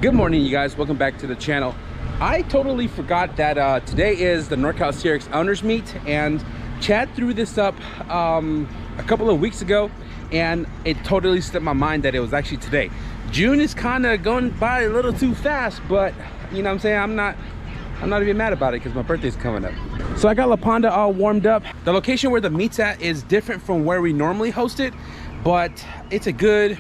Good morning, you guys. Welcome back to the channel. I totally forgot that today is the NORCAL CRX owners meet, and Chad threw this up a couple of weeks ago, and it totally slipped my mind that it was actually today. June is kind of going by a little too fast, but you know what I'm saying, I'm not even mad about it because my birthday's coming up. So I got La Ponda all warmed up. The location where the meet's at is different from where we normally host it, but it's a good,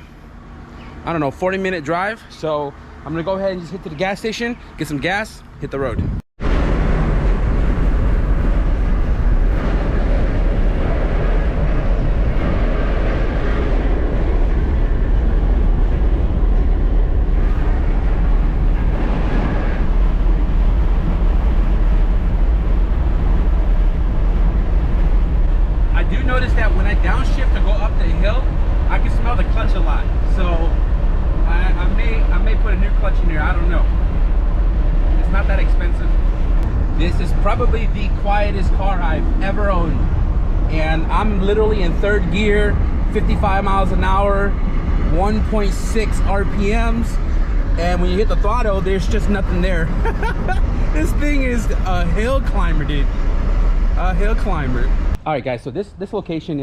I don't know, 40-minute drive. So I'm gonna go ahead and just hit to the gas station, get some gas, hit the road. I do notice that when I downshift to go up the hill, I can smell the clutch a lot. So I may put a new clutch in here, I don't know. It's not that expensive. This is probably the quietest car I've ever owned. And I'm literally in third gear, 55 miles an hour, 1.6 RPMs. And when you hit the throttle, there's just nothing there. This thing is a hill climber, dude. A hill climber. All right, guys, so this location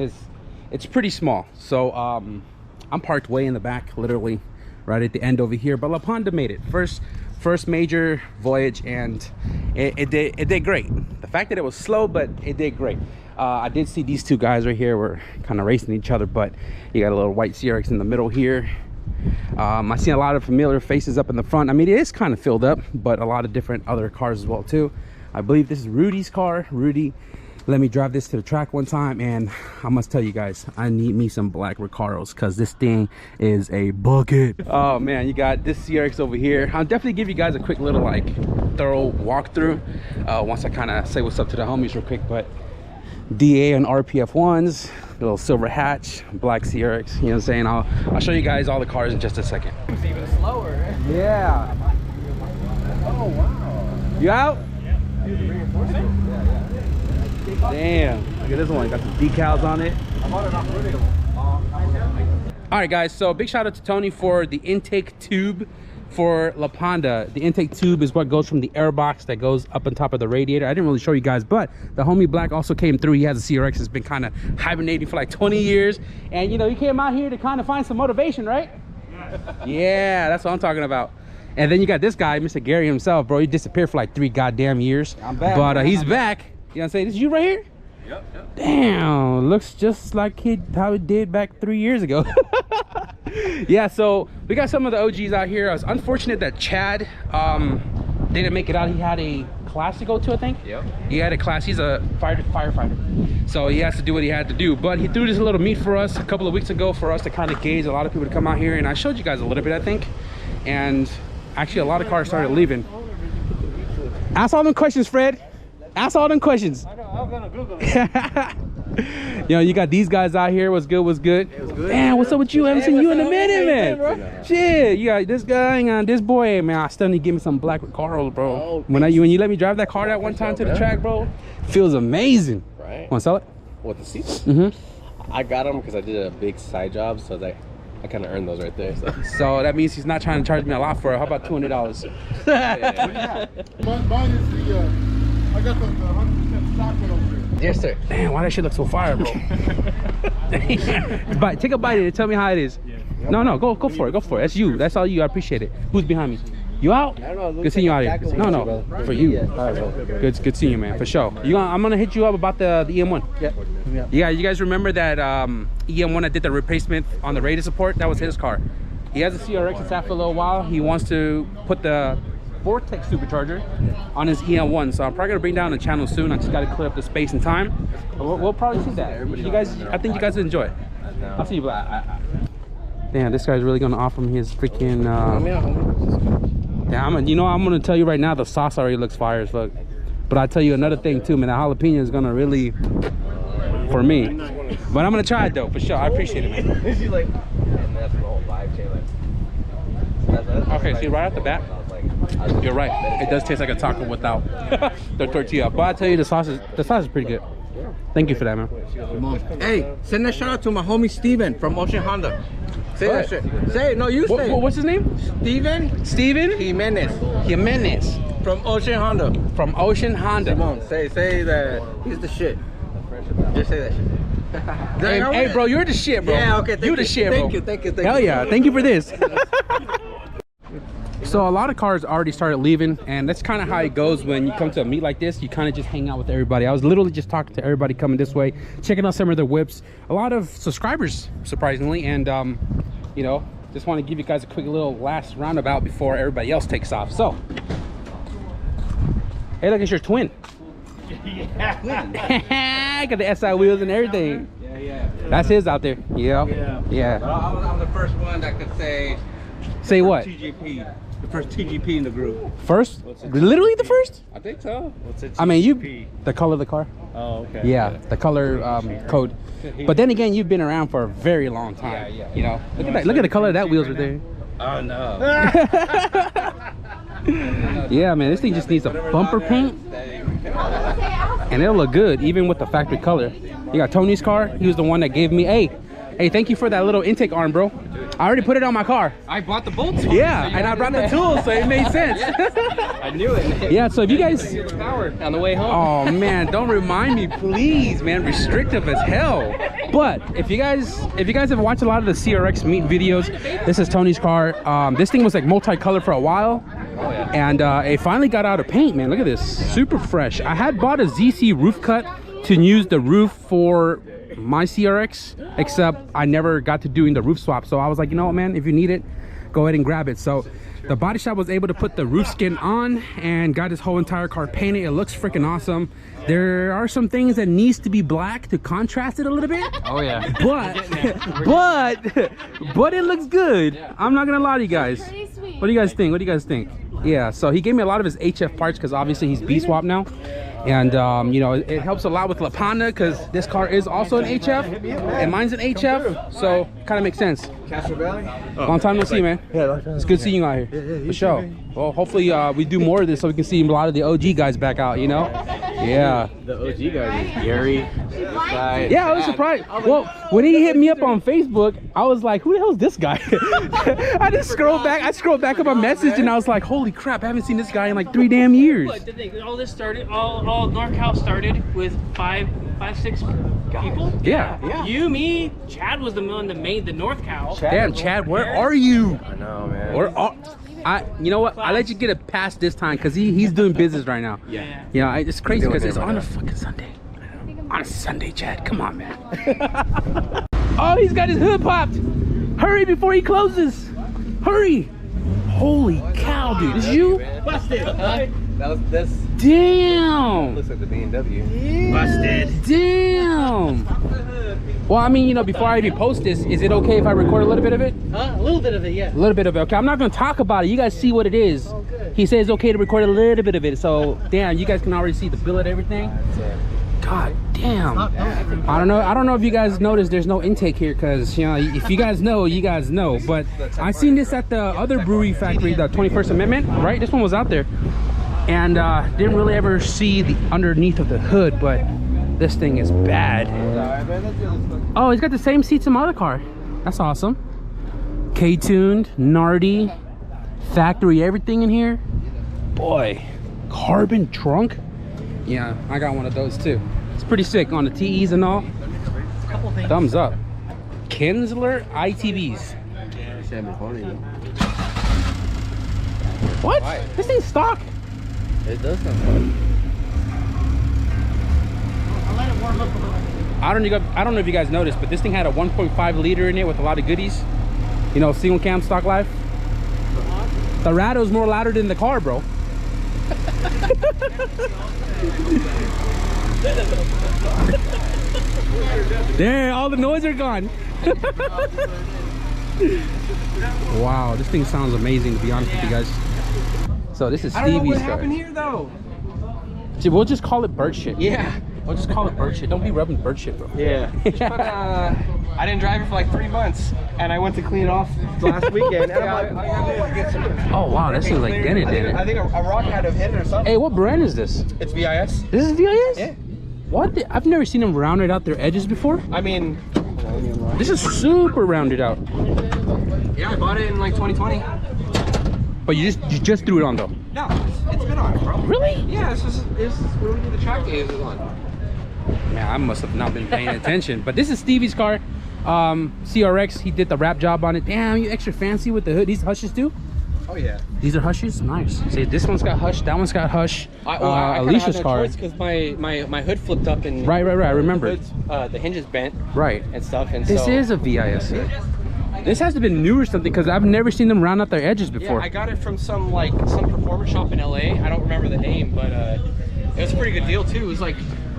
it's pretty small. So I'm parked way in the back, literally right at the end over here, but La Ponda made it first major voyage, and it did great. The fact that it was slow, but it did great. I did see these two guys right here were kind of racing each other, but you got a little white CRX in the middle here. I see a lot of familiar faces up in the front. I mean, it is kind of filled up, but a lot of different other cars as well too. I believe this is Rudy's car. Rudy let me drive this to the track one time, and I must tell you guys, I need me some black Recaros because this thing is a bucket. Oh man, you got this CRX over here. I'll definitely give you guys a quick little like thorough walkthrough once I kind of say what's up to the homies real quick. But DA and RPF ones, little silver hatch, black CRX, you know what I'm saying? I'll show you guys all the cars in just a second. It's even slower. Yeah. Oh wow. You out? Yeah. Damn, look at this one, got some decals on it. All right guys, so big shout out to Tony for the intake tube for La Ponda. The intake tube is what goes from the air box that goes up on top of the radiator. I didn't really show you guys, but the homie Black also came through. He has a CRX, has been kind of hibernating for like 20 years, and you know, he came out here to kind of find some motivation, right? Yeah, that's what I'm talking about. And then you got this guy, Mr. Gary himself, bro. He disappeared for like 3 goddamn years. I'm back, but he's back. You know what I'm saying? This is you right here? Yep. Damn, looks just like how it did back 3 years ago. Yeah, so we got some of the OGs out here. I was unfortunate that Chad didn't make it out. He had a class to go to, I think. Yep. He had a class. He's a firefighter, so he has to do what he had to do. But he threw this little meet for us a couple of weeks ago for us to kind of gauge a lot of people to come out here, and I showed you guys a little bit, I think. And actually, a lot of cars started leaving. Ask all them questions, Fred. Ask all them questions. I know, I was gonna Google it. Yo, you got these guys out here. What's good? What's good? It was good. Man, what's up with you? I haven't seen you in a minute, man. Shit, you got this guy and this boy, man. I still need to give me some black Recaros, bro. Oh, when you let me drive that car that one time to the track, bro, feels amazing. Right. Want to sell it? What, the seats? Mm-hmm. I got them because I did a big side job, so that I kind of earned those right there. So that means he's not trying to charge me a lot for it. How about $200? Yeah. Mine is the I got the 100% stock one over there. Yes, sir. Damn, why that shit look so fire, bro? Take a bite of it. Tell me how it is. Yeah. No, go for it. Go for it. That's you. That's all you. I appreciate it. Who's behind me? You out? I don't know. Good seeing you out here. No, for you. Yeah. All right, good seeing you, man. For sure. I'm gonna hit you up about the EM1. Yeah. You guys remember that EM1 that did the replacement on the radar support? That was his car. He has a CRX. It's sat for a little while. He wants to put the Vortex supercharger on his EM1, so I'm probably gonna bring down the channel soon. I just gotta clear up the space and time. We'll probably see that. You guys, I think you guys will enjoy it. I'll see you, Black. Damn, this guy's really gonna offer me his freaking. Yeah, I'm gonna tell you right now, the sauce already looks fire as fuck. But I'll tell you another thing too, man. The jalapeno is gonna really, for me. But I'm gonna try it though, for sure. I appreciate it, man. that's the whole vibe change. Okay, see, right off the bat, you're right. It does taste like a taco without the tortilla. But I tell you, the sauce is pretty good. Thank you for that, man. Hey, send a shout out to my homie Steven from Ocean Honda. Say that shit. Say it. No, you say it. What's his name? Steven Jimenez from Ocean Honda. From Ocean Honda. Come on, say that he's the shit. Just say that shit. Hey, bro, you're the shit, bro. Yeah, okay. You're the shit, bro. Thank you. Hell yeah, thank you for this. So a lot of cars already started leaving, and that's kind of how it goes when you come to a meet like this. You kind of just hang out with everybody. I was literally just talking to everybody coming this way, checking out some of their whips. A lot of subscribers, surprisingly, and you know, just want to give you guys a quick little last roundabout before everybody else takes off. So, hey, look, it's your twin. Yeah. Got the SI wheels and everything. Yeah. That's his out there. Yeah. I'm the first one that could say What? TGP. The first TGP in the group. First? Literally the first? I think so. What's it? I mean, the color of the car. Oh, okay. Yeah, the color code. But then again, you've been around for a very long time. Yeah. You know, look at the color of that wheels right there. Oh no. Yeah, man, this thing just needs a bumper paint, and it'll look good even with the factory color. You got Tony's car. He was the one that gave me. Hey, thank you for that little intake arm, bro. I already put it on my car. I bought the bolts. Yeah, and I brought the tools, so it made sense. I knew it. Yeah, so if you guys power on the way home. Oh man, don't remind me, please, man. Restrictive as hell. But if you guys have watched a lot of the CRX meet videos, this is Tony's car. This thing was like multicolored for a while. Oh, yeah. And it finally got out of paint, man. Look at this, super fresh. I had bought a ZC roof cut to use the roof for my CRX, except I never got to doing the roof swap. So I was like, you know what, man, if you need it, go ahead and grab it. So the body shop was able to put the roof skin on and got his whole entire car painted. It looks freaking awesome. There are some things that needs to be black to contrast it a little bit. Oh yeah. But it looks good. I'm not gonna lie to you guys. What do you guys think? Yeah, so he gave me a lot of his HF parts because obviously he's B swap now. And you know, it helps a lot with La Ponda because this car is also an HF and mine's an HF, so kind of makes sense. Long time no see, man. It's good seeing you out here. For sure. Well, hopefully we do more of this so we can see a lot of the OG guys back out, you know? Yeah. The OG guys is Gary. Yeah, I was surprised. Well, when he hit me up on Facebook, I was like, who the hell is this guy? I scrolled back up my message and I was like, holy crap, I haven't seen this guy in like 3 damn years. But the thing, all this started, all NorCal started with five, 6 people. Yeah. You, me, Chad was the one that made the NorCal. Damn, Chad, where are you? I know, man. You know what? I let you get it past this time because he's doing business right now. Yeah. You know, it's crazy because it's on a fucking Sunday. On a Sunday, Chad. Come on, man. Oh, he's got his hood popped. Hurry before he closes. Hurry. Holy cow, dude. Is you? Busted. That was this. Damn. Looks like the BMW. Busted. Damn. Well, I mean, you know, before I even post this, is it okay if I record a little bit of it? A little bit of it, yeah. A little bit of it. Okay, I'm not going to talk about it. You guys see what it is. Oh, good. He says it's okay to record a little bit of it. So, damn, you guys can already see the billet, everything. God damn. I don't know if you guys noticed there's no intake here because, you know, if you guys know, you guys know. But I seen this at the other brewery factory, the 21st Amendment, right? This one was out there. And didn't really ever see the underneath of the hood, but this thing is bad. Oh, he's got the same seats in my other car. That's awesome. K-tuned, Nardi, factory, everything in here. Boy, carbon trunk. Yeah, I got one of those too. It's pretty sick on the TEs and all. Thumbs up. Kinsler ITBs. What? This thing's stock. It does sound fun. I'll let it warm up a little bit. I don't know if you guys noticed, but this thing had a 1.5 liter in it with a lot of goodies. You know, single cam stock life. The Rado's more louder than the car, bro. There, all the noise are gone. Wow, this thing sounds amazing, to be honest with you guys. So this is Stevie's car. What happened here though? See, we'll just call it bird shit. Yeah. We'll just call it bird shit. Don't be rubbing bird shit, bro. Yeah. But I didn't drive it for like 3 months, and I went to clean it off last weekend. And I'm like, Oh wow, that seems like dented. I think a rock had to hit it or something. Hey, what brand is this? It's VIS. This is VIS? Yeah. What? I've never seen them rounded out their edges before. I mean, This is super rounded out. yeah, I bought it in like 2020. But you just threw it on though. No, it's been on, bro. Really? Yeah, this is when we did the track days. It was on. Man, I must have not been paying attention. But this is Stevie's car. CRX, he did the wrap job on it. Damn, you extra fancy with the hood. These hushes too? Oh yeah. These are hushes? Nice. See, this one's got hush, that one's got hush. I Alicia's car. because my hood flipped up and Right, I remember. The hinges bent. Right. And stuff. And This so, is a VIS hood. This has to be new or something because I've never seen them round out their edges before. Yeah, I got it from some performance shop in LA. I don't remember the name, but it was a pretty good deal too. It was like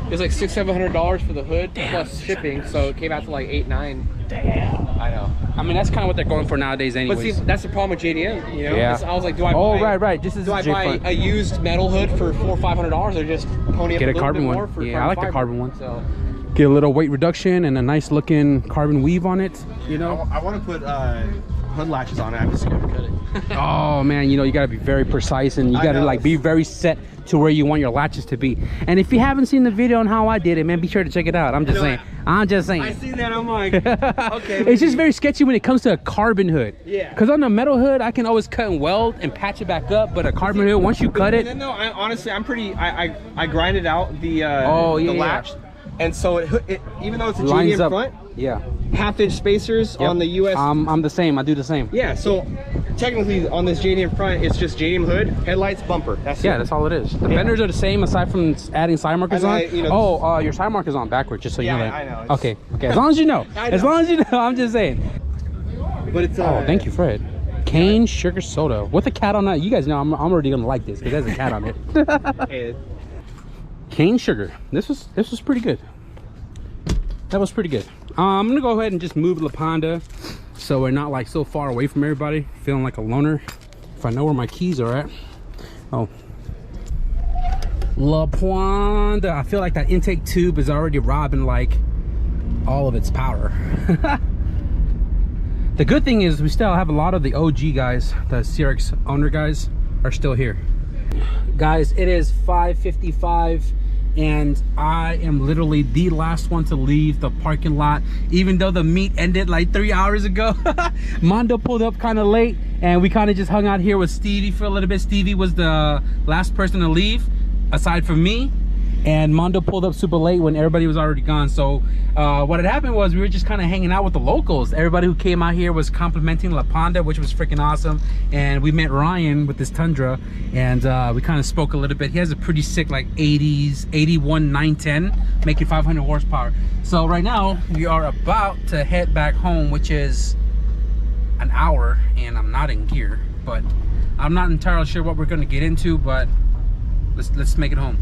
$600-700 for the hood plus shipping, so it came out to like $8-9. Damn. I know. I mean, that's kind of what they're going for nowadays anyways. But see, that's the problem with JDM, you know? Yeah. I was like, do I buy... right. This is do I buy a used metal hood for $400 or $500 or just pony up Get a a little carbon bit one. more for Yeah, I like the fiber? carbon one. So Get a little weight reduction and a nice looking carbon weave on it, you know? I want to put hood latches on it. I'm just going to cut it. Oh man, you know, you got to be very precise and you got to like be very set to where you want your latches to be. And if you haven't seen the video on how I did it, man, be sure to check it out. I'm just saying. I seen that. I'm like, okay. It's just very sketchy when it comes to a carbon hood. Yeah. Because on a metal hood, I can always cut and weld and patch it back up. But a carbon hood, once you cut it, And then though, honestly, I'm pretty. I grinded out the yeah. latch, and so it even though it's a lines JDM up. front, Yeah. half-inch spacers Yep. on the US. I'm the same. I do the same. Yeah, so technically on this JDM front, it's just JDM hood, headlights, bumper. That's Yeah, it. that's all it is. The fenders are the same aside from adding side markers And on. you know, your side marker's on backwards, just so you Yeah, know that. I know. It's- Okay. As long as you know. I As know. long as you know, I'm just saying. But it's Oh, thank you, Fred. Cane sugar soda with a cat on that. You guys know I'm already gonna like this because there's a cat on it. Hey, Cane sugar. This was pretty good. That was pretty good. I'm gonna go ahead and just move La Ponda so we're not like so far away from everybody, feeling like a loner. If I know where my keys are at. Oh, La Ponda. I feel like that intake tube is already robbing like all of its power. The good thing is we still have a lot of the OG guys, the CRX owner guys are still here. Guys, it is 5:55 and I am literally the last one to leave the parking lot, even though the meet ended like 3 hours ago. Mondo pulled up kind of late and we kind of just hung out here with Stevie for a little bit. Stevie was the last person to leave aside from me, and Mondo pulled up super late when everybody was already gone. So what had happened was we were just kind of hanging out with the locals. Everybody who came out here was complimenting La Ponda, which was freaking awesome. And we met Ryan with this Tundra, and we kind of spoke a little bit. He has a pretty sick like 80s 81 910 making 500 horsepower. So right now we are about to head back home, which is an hour, and I'm not in gear, but I'm not entirely sure what we're going to get into, but let's make it home.